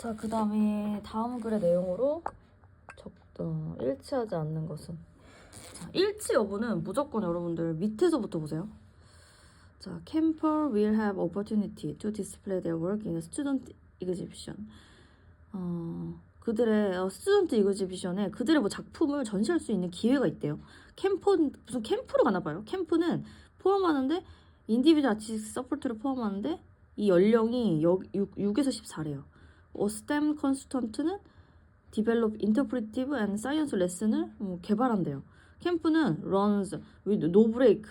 자, 그 다음에 다음 글의 내용으로 일치하지 않는 것은. 자, 일치 여부는 무조건 여러분들 밑에서부터 보세요. 자, camper will have opportunity to display their work in a student exhibition. 그들의 스튜던트 이그지비션에 그들의 뭐 작품을 전시할 수 있는 기회가 있대요. 무슨 캠프를 가나 봐요. 캠프는 포함하는데 인디비드 아티스트 서포트를 포함하는데 이 연령이 6에서 14래요. STEM 컨스턴트는 Develop Interpretive and Science 레슨을 개발한대요. 캠프는 runs with no break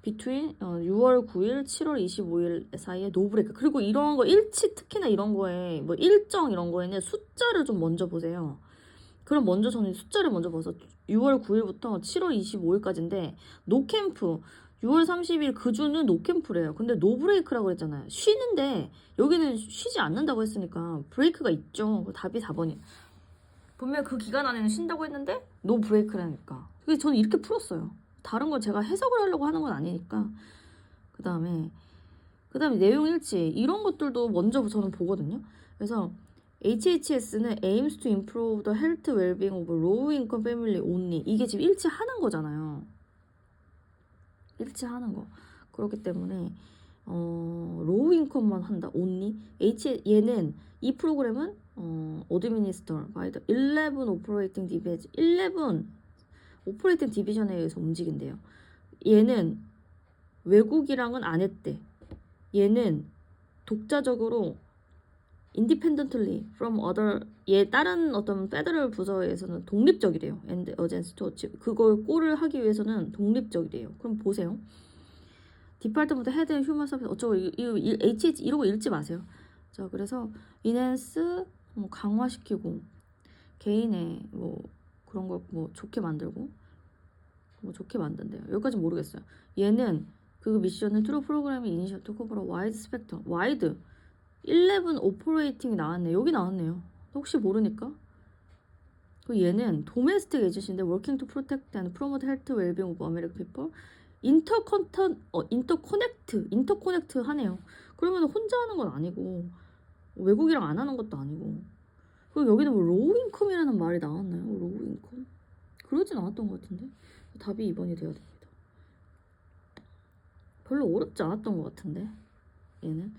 between 6월 9일, 7월 25일 사이에 no break. 그리고 이런 거 일치 특히나 이런 거에 뭐 일정 이런 거에는 숫자를 좀 먼저 보세요. 그럼 먼저 저는 숫자를 먼저 봐서 6월 9일부터 7월 25일까지인데 노 캠프 6월 30일 그 주는 노 캠프래요. 근데 노 브레이크라고 그랬잖아요. 쉬는데 여기는 쉬지 않는다고 했으니까 브레이크가 있죠. 답이 4번이에요. 분명 그 기간 안에는 쉰다고 했는데 노 브레이크라니까. 그래서 저는 이렇게 풀었어요. 다른 걸 제가 해석을 하려고 하는 건 아니니까. 그 다음에 내용 일치 이런 것들도 먼저 저는 보거든요. 그래서 HHS는 aims to improve the health well-being of low income family only. 이게 지금 일치하는 거잖아요. 일치하는 거. 그렇기 때문에 로우 인컴만 한다. only. 얘는 이 프로그램은 administer by the 11 operating division. 11 오퍼레이팅 디비전에 의해서 움직인대요. 얘는 외국이랑은 안 했대. 얘는 독자적으로 independently from other 다른 어떤 페더럴 부서에서는 독립적이래요. and against to achieve. 그걸 꼴을 하기 위해서는 독립적이래요. 그럼 보세요. 디파트먼트 헤드 휴먼 서비스 어쩌고 HH 이런 거 읽지 마세요. 자, 그래서 이넨스 강화시키고 개인의 뭐 그런 걸 뭐 좋게 만들고 뭐 좋게 만든대요. 여기까지 모르겠어요. 얘는 그 미션은 트루 프로그램이 이니셜 투 커버로 와이드 스펙터 와이드 11 오퍼레이팅이 나왔네. 여기 나왔네요. 혹시 모르니까. 그 얘는 도메스틱 에이전시인데 working to protect and promote health well-being of American people. 인터코넥트 하네요. 그러면 혼자 하는 건 아니고 외국이랑 안 하는 것도 아니고. 그리고 여기는 뭐 로우 인컴이라는 말이 나왔나요? 로우 인컴? 그러진 않았던 것 같은데. 답이 2번이 돼야 됩니다. 별로 어렵지 않았던 것 같은데 얘는.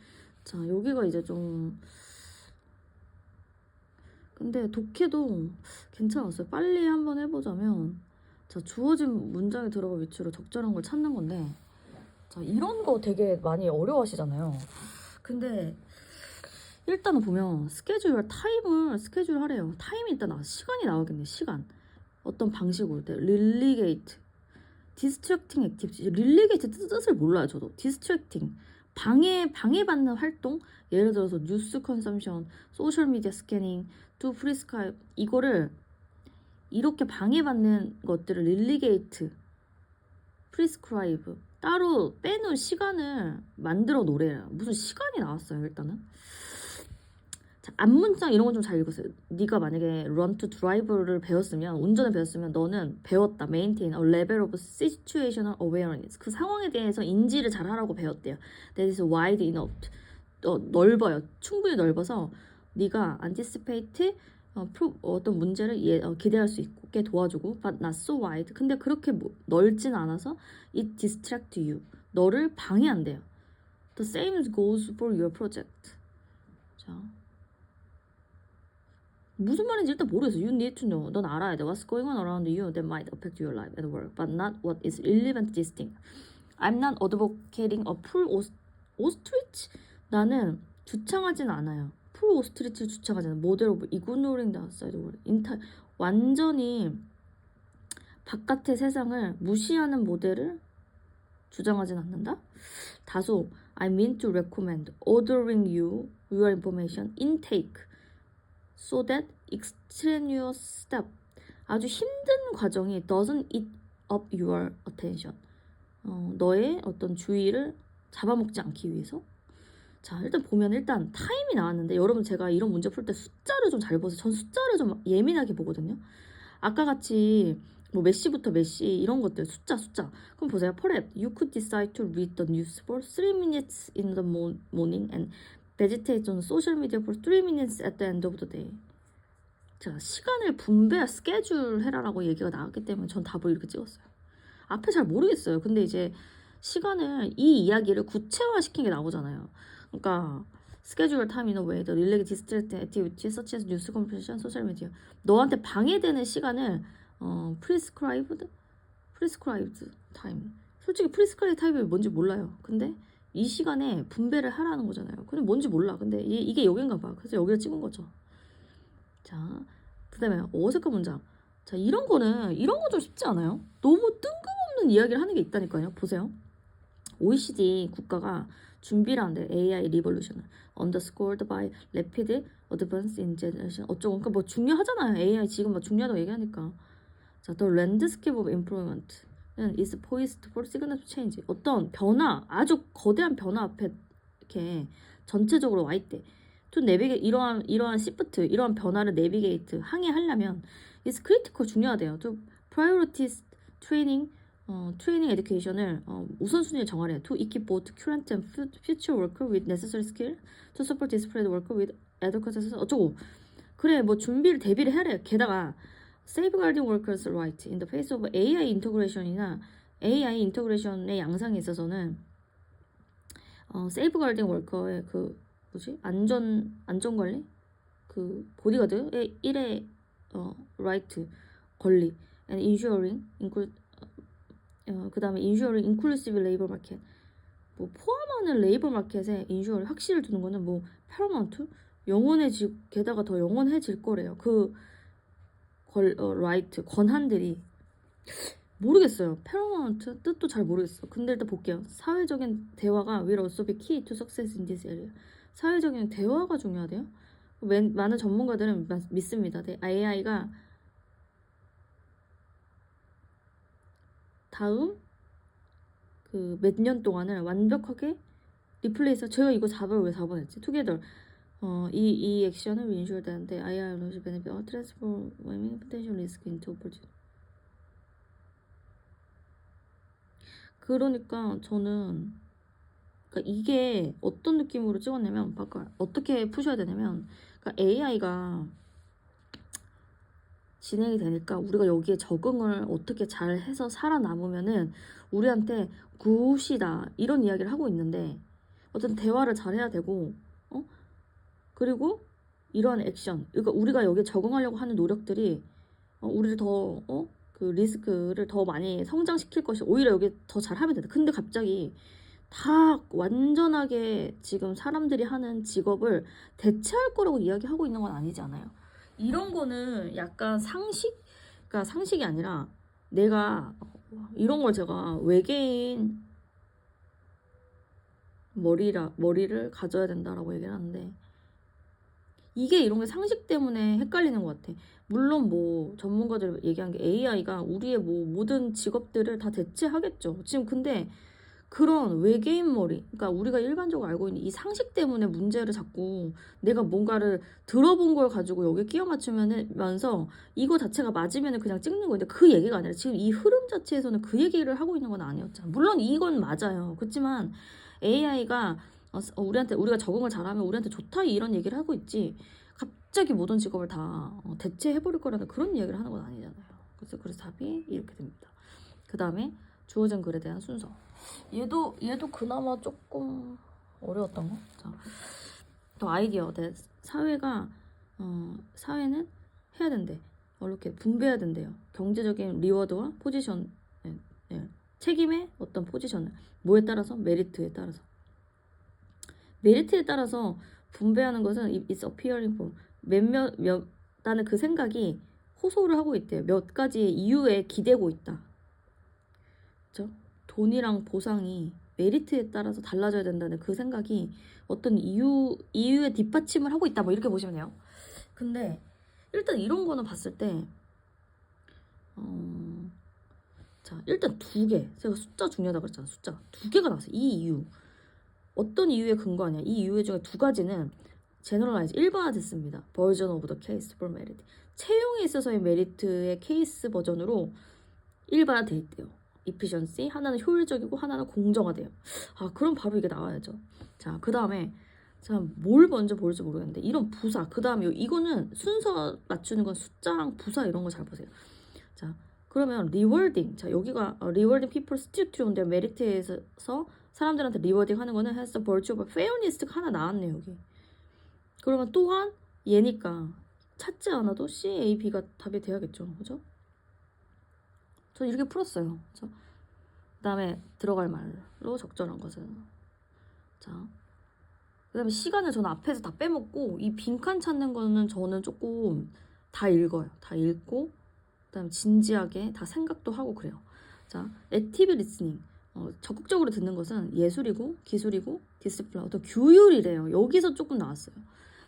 자, 여기가 이제 좀 근데 독해도 괜찮았어요. 빨리 한번 해보자면 자, 주어진 문장에 들어갈 위치로 적절한 걸 찾는 건데 자, 이런 거 되게 많이 어려워하시잖아요. 근데 일단은 보면 타임을 스케줄 하래요. 타임이 일단 시간이 나오겠네. 시간 어떤 방식으로 릴리게이트 디스트랙팅 액티비티. 릴리게이트 뜻을 몰라요. 저도 디스트랙팅 방해받는 활동. 예를 들어서 뉴스 컨섬션, 소셜미디어 스캐닝, 투 프리스크라이브. 이거를 이렇게 방해받는 것들을 릴리게이트, 프리스크라이브 따로 빼놓은 시간을 만들어 놓으래요. 무슨 시간이 나왔어요. 일단은 자, 앞문장 이런 건 좀 잘 읽으세요. 네가 만약에 run to drive를 배웠으면 운전을 배웠으면 너는 배웠다. maintain a level of situational awareness. 그 상황에 대해서 인지를 잘 하라고 배웠대요. That is wide enough. 넓어요. 충분히 넓어서 네가 anticipate 어떤 문제를 기대할 수 있게 도와주고 but not so wide. 근데 그렇게 넓진 않아서 it distract you. 너를 방해한대요. The same goes for your project. 자, 무슨 말인지 일단 모르겠어. You need to know. 넌 알아야 돼. What's going on around you that might affect your life at work, but not what is relevant distinct. I'm not advocating a full ostrich. 나는 주창하진 않아요. full ostrich를 주창하지 않아요. 모델 오브 ignoring the outside world. 완전히 바깥의 세상을 무시하는 모델을 주장하진 않는다. 다소 I mean to recommend ordering you your information intake. So that extraneous step. 아주 힘든 과정이 doesn't eat up your attention. 너의 어떤 주의를 잡아먹지 않기 위해서. 자, 일단 보면 일단 타임이 나왔는데 여러분 제가 이런 문제 풀 때 숫자를 좀 잘 보세요. 전 숫자를 좀 예민하게 보거든요. 아까 같이 뭐 몇 시부터 몇 시 이런 것들 숫자. 그럼 보세요. Perhaps you could decide to read the news for 3 minutes in the morning and vegetate on social media for 3 minutes at the end of the day. 자, 시간을 분배, 스케줄 해라라고 얘기가 나왔기 때문에 전 답을 이렇게 찍었어요. 앞에 잘 모르겠어요. 근데 이제 시간을, 이 이야기를 구체화시킨 게 나오잖아요. 그러니까 schedule time in a way that relate distract activities such as news communication, social media. 너한테 방해되는 시간을 prescribed time. 솔직히 prescribed time이 뭔지 몰라요. 근데 이 시간에 분배를 하라는 거잖아요. 근데 뭔지 몰라. 근데 이게 여긴가 봐. 그래서 여기를 찍은 거죠. 자, 그 다음에 어색한 문장. 자, 이런 건 좀 쉽지 않아요? 너무 뜬금없는 이야기를 하는 게 있다니까요. 보세요. OECD 국가가 준비를 한대. AI 리볼루션을 underscored by rapid advance in generation. 어쩌고. 그러니까 뭐 중요하잖아요. AI 지금 뭐 중요하다고 얘기하니까. 자, the landscape of employment is poised for significant change. 어떤 변화, 아주 거대한 변화 앞에 이렇게 전체적으로 와 있대. to navigate 이러한 시프트, 이러한 변화를 내비게이트 항해하려면 is critical 중요하대요. to prioritize training education을 우선순위를 정하래요. to equip both current and future worker with necessary skill to support displaced worker with adequate 어쩌고. 그래, 뭐 준비를 대비를 해야 돼요. 게다가 safeguarding workers' right in the face of AI integration이나 AI 인터그레이션의 양상에 있어서는 safeguarding worker의 그 뭐지? 안전관리? 그 보디가드의 1의 right 권리 and ensuring 그 다음에 ensuring inclusive labor market 뭐 포함하는 레이버 마켓에 인슈어를 확실을 두는 거는 뭐 paramount 게다가 더 영원해질 거래요. 그 right 권한들이 모르겠어요. paramount 뜻도 잘 모르겠어. 근데 일단 볼게요. 사회적인 대화가 will also be key to success in this area. 사회적인 대화가 중요하대요. 많은 전문가들은 믿습니다. AI가 다음 그 몇 년 동안을 완벽하게 리플레이서. 제가 이거 4번 왜 4번 했지? together 이 액션을 ensure that the AI will benefit or transforming potential risk into opportunity. 그러니까 저는 그러니까 이게 어떤 느낌으로 찍었냐면 어떻게 푸셔야 되냐면 그러니까 AI가 진행이 되니까 우리가 여기에 적응을 어떻게 잘 해서 살아남으면은 우리한테 굿이다 이런 이야기를 하고 있는데 어떤 대화를 잘 해야 되고 그리고 이러한 액션 그러니까 우리가 여기에 적응하려고 하는 노력들이 우리를 더 그 리스크를 더 많이 성장시킬 것이 오히려 여기 더 잘하면 된다. 근데 갑자기 다 완전하게 지금 사람들이 하는 직업을 대체할 거라고 이야기하고 있는 건 아니지 않아요? 이런 거는 약간 그러니까 상식이 아니라 내가 이런 걸 제가 외계인 머리를 가져야 된다라고 얘기를 하는데 이게 이런 게 상식 때문에 헷갈리는 것 같아. 물론 뭐 전문가들 얘기한 게 AI가 우리의 뭐 모든 직업들을 다 대체하겠죠. 지금 근데 그런 외계인 머리, 그러니까 우리가 일반적으로 알고 있는 이 상식 때문에 문제를 자꾸 내가 뭔가를 들어본 걸 가지고 여기에 끼워 맞추면서 이거 자체가 맞으면 그냥 찍는 건데 그 얘기가 아니라 지금 이 흐름 자체에서는 그 얘기를 하고 있는 건 아니었잖아. 물론 이건 맞아요. 그렇지만 AI가 우리가 적응을 잘하면 우리한테 좋다 이런 얘기를 하고 있지 갑자기 모든 직업을 다 대체해버릴 거라는 그런 얘기를 하는 건 아니잖아요. 그래서 답이 이렇게 됩니다. 그 다음에 주어진 글에 대한 순서. 얘도 그나마 조금 어려웠던 거. 자, 또 아이디어. 사회는 해야 된대. 이렇게 분배해야 된대요. 경제적인 리워드와 포지션, 책임의 어떤 포지션을 뭐에 따라서 메리트에 따라서 분배하는 것은 it's appearing for 나는 그 생각이 호소를 하고 있대요. 몇 가지의 이유에 기대고 있다. 그렇죠? 돈이랑 보상이 메리트에 따라서 달라져야 된다는 그 생각이 어떤 이유에 뒷받침을 하고 있다. 뭐 이렇게 보시면 돼요. 근데 일단 이런 거는 봤을 때 자, 일단 2개. 제가 숫자 중요하다고 그랬잖아. 숫자 2개가 나왔어요. 이 이유. 어떤 이유에 근거하냐. 이 이유 중에 2가지는 제너럴라이즈 일반화됐습니다. 버전 오브 더 케이스 for merit. 채용에 있어서의 메리트의 케이스 버전으로 일반화돼 있대요. efficiency 하나는 효율적이고 하나는 공정하대요. 그럼 바로 이게 나와야죠. 자, 그 다음에 자, 뭘 먼저 볼지 모르겠는데 이런 부사 그 다음에 이거는 순서 맞추는 건 숫자랑 부사 이런 거 잘 보세요. 자, 그러면 rewarding. 자, 여기가 rewarding people strictly on their merit에서 사람들한테 리워딩 하는 거는 has the virtue of fairness가 하나 나왔네 여기. 그러면 또한 얘니까 찾지 않아도 C, A, B가 답이 돼야겠죠. 그죠? 저 이렇게 풀었어요. 그죠? 그 다음에 들어갈 말로 적절한 것은. 자, 그 다음에 시간을 저는 앞에서 다 빼먹고 이 빈칸 찾는 거는 저는 조금 다 읽어요. 다 읽고 그 다음에 진지하게 다 생각도 하고 그래요. 자, 액티브 리스닝. 적극적으로 듣는 것은 예술이고 기술이고 디스플레이 어떤 규율이래요. 여기서 조금 나왔어요.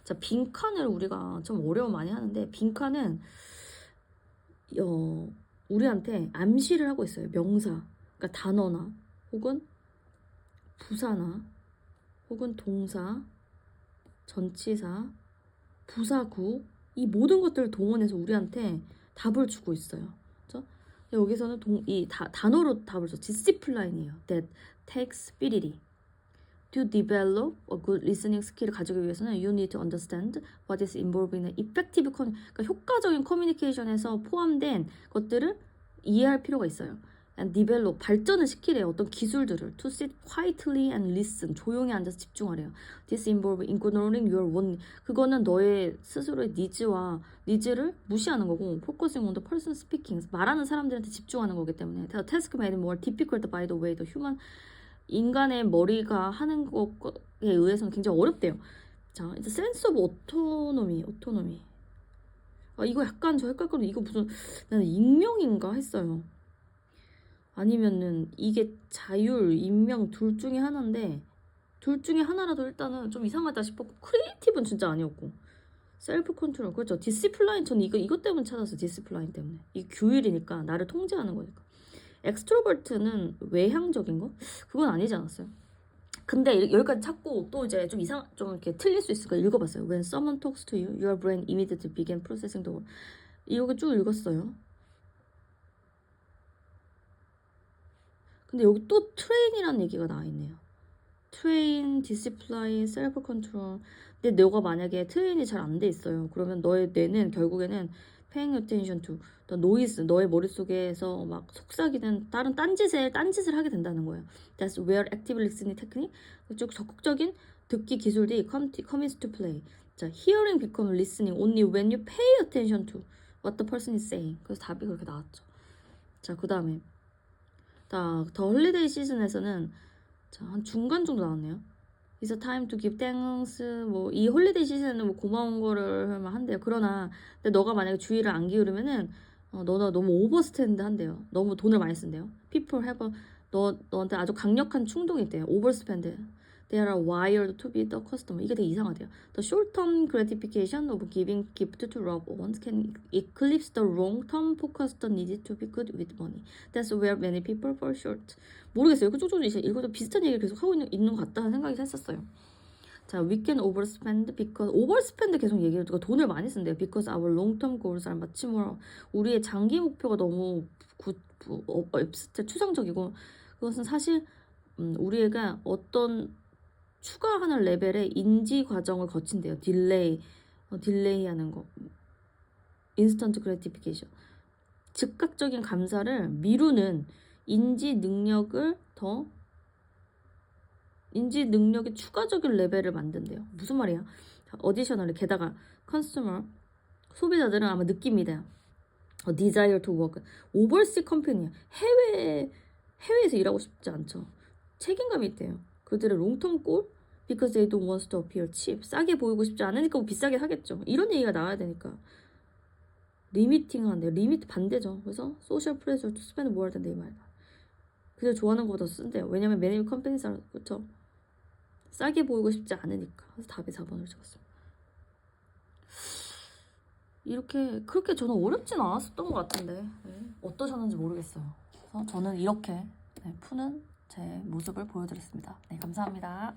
자, 빈칸을 우리가 좀 어려움 많이 하는데 빈칸은 우리한테 암시를 하고 있어요. 명사, 그러니까 단어나 혹은 부사나 혹은 동사, 전치사, 부사구 이 모든 것들을 동원해서 우리한테 답을 주고 있어요. 그렇죠? 여기서는 단어로 답을 줘. 디시플라인이에요. That takes ability. To develop a good listening skill을 가지기 위해서는 you need to understand what is involved in an effective 그러니까 효과적인 커뮤니케이션에서 포함된 것들을 이해할 필요가 있어요. And develop 발전을 시키래요. 어떤 기술들을 to sit quietly and listen 조용히 앉아서 집중하래요. This involves ignoring your own 그거는 너의 스스로의 니즈를 무시하는 거고 focusing on the person speaking 말하는 사람들한테 집중하는 거기 때문에 The task made more difficult by the way the human 인간의 머리가 하는 것에 의해서는 굉장히 어렵대요. 자, 이제 sense of autonomy. 이거 약간 저 헷갈거든요. 이거 무슨 나는 익명인가 했어요. 아니면은 이게 자율, 익명 둘 중에 하나인데 둘 중에 하나라도 일단은 좀 이상하다 싶었고 크리에이티브는 진짜 아니었고 셀프 컨트롤 그렇죠. 디시플라인 저는 이것 때문에 찾았어요. 디시플라인 때문에 이게 규율이니까 나를 통제하는 거니까. 엑스트로버트는 외향적인 거? 그건 아니지 않았어요? 근데 여기까지 찾고 또 이제 좀 이렇게 틀릴 수 있으니까 읽어봤어요. When someone talks to you, your brain immediately begin processing the word. 이렇게 쭉 읽었어요. 근데 여기 또 트레인이라는 얘기가 나와있네요. 트레인, 디시플라인, 셀프 컨트롤. 근데 너가 만약에 트레인이 잘 안 돼 있어요. 그러면 너의 뇌는 결국에는 paying attention to the noise, 너의 머릿속에서 막 속삭이는 다른 딴짓을 하게 된다는 거예요. That's where active listening technique, 쭉 적극적인 듣기 기술들이 comes to play. 자, hearing becomes listening only when you pay attention to what the person is saying. 그래서 답이 그렇게 나왔죠. 자, 그 다음에 더 홀리데이 시즌에서는 자, 한 중간 정도 나왔네요. It's a time to give thanks. 뭐 이 홀리데이 시즌에는 뭐 고마운 거를 한대요. 그러나 근데 너가 만약에 주의를 안 기울이면은 너가 너무 오버스탠드 한대요. 너무 돈을 많이 쓴대요. People have 너한테 아주 강력한 충동이 있대요. 오버스펜드. They are wired to be the customer. 이게 되게 이상하대요. The short-term gratification of giving gift to loved ones can eclipse the long-term focus needed to be good with money. That's where many people fall short. 모르겠어요. 쭉쭉 읽어도 비슷한 얘기를 계속 하고 있는 것 같다는 생각이 했었어요. 자, we can overspend because overspend 계속 얘기해요. 돈을 많이 쓴대요. Because our long-term goals are much more. 우리의 장기 목표가 너무 추상적이고 그것은 사실 우리가 어떤 추가하는 레벨의 인지 과정을 거친대요. 딜레이 하는 거. 인스턴트 그래티피케이션. 즉각적인 감사를 미루는 인지 능력의 추가적인 레벨을 만든대요. 무슨 말이야? 어디셔널리 게다가 컨슈머 소비자들은 아마 느낍니다. desire to work. overseas 컴퍼니야. 해외에서 일하고 싶지 않죠. 책임감이 있대요. 그들의 롱텀 골 because they don't want to appear cheap. 싸게 보이고 싶지 않으니까 뭐 비싸게 하겠죠. 이런 얘기가 나와야 되니까. 리미팅 한대요. 리미트 반대죠. 그래서 social pressure to spend more than they might. 그들 좋아하는 것보다 쓴대요. 왜냐면 many companies are 그렇죠. 싸게 보이고 싶지 않으니까. 그래서 답이 4번을 적었어요. 그렇게 저는 어렵진 않았었던 것 같은데 어떠셨는지 모르겠어요. 그래서 저는 이렇게 푸는 제 모습을 보여드렸습니다. 네, 감사합니다.